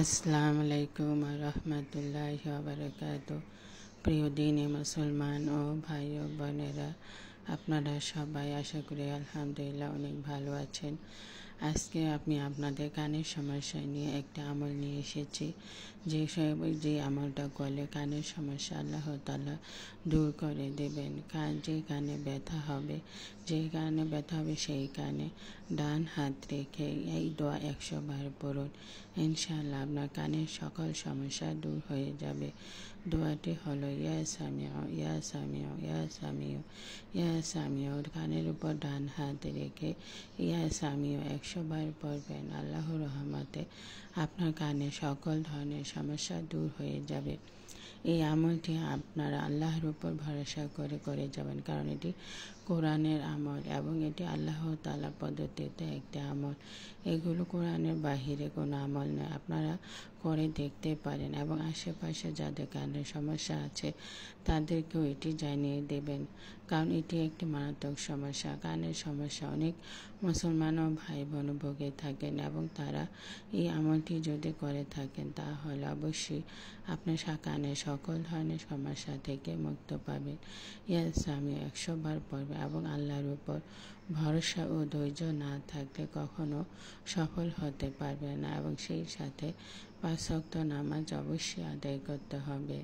আসসালামু আলাইকুম রহমতুল্লাহি ওয়া বারাকাতুহু। প্রিয় দিনী মুসলমান ও ভাই ও বোনেরা, আপনারা সবাই আশা করি আলহামদুলিল্লাহ অনেক ভালো আছেন। আজকে আমি আপনাদের কানের সমস্যা নিয়ে একটা আমল নিয়ে এসেছি। যে আমলটা করলে কানের সমস্যা আল্লাহ তাআলা দূর করে দেবেন। যে কানে ব্যথা হবে সেই কানে ডান হাত রেখে এই দোয়া 100 বার পড়ুন। ইনশাআল্লাহ আপনার কানের সকল সমস্যা দূর হয়ে যাবে। দোয়াটি হলো ইয়া সামিউ ইয়া সামিউ ইয়া সামিউ ইয়া সামিউ। কানের উপর ডান হাত রেখে ইয়া সামিউ 100 বার পড়বেন। আল্লাহর রহমতে আপনার কানে সকল ধরনের সমস্যা দূর হয়ে যাবে। এই আমলটি আপনারা আল্লাহর উপর ভরসা করে করে যাবেন, কারণ এটি কোরআনের আমল এবং এটি আল্লাহ তাআলা পদ্ধতিতে একটি আমল। এগুলো কোরআনের বাহিরে কোনো আমল নয়। আপনারা করে দেখতে পারেন এবং আশেপাশে যাদের কানের সমস্যা আছে তাদেরকেও এটি জানিয়ে দেবেন, কারণ এটি একটি মারাত্মক সমস্যা। কানের সমস্যা অনেক মুসলমান ও ভাই বোন ভুগে থাকেন এবং তারা এই আমলটি যদি করে থাকেন তাহলে অবশ্যই আপনার কানের সকল ধরনের সমস্যা থেকে মুক্ত পাবেন। ইয়া সামিউ 100 বার পড়বে এবং আল্লাহর উপর ভরসা ও ধৈর্য না থাকলে কখনো সফল হতে পারবে না এবং সেই সাথে 5 ওয়াক্ত নামাজ অবশ্যই আদায় করতে হবে।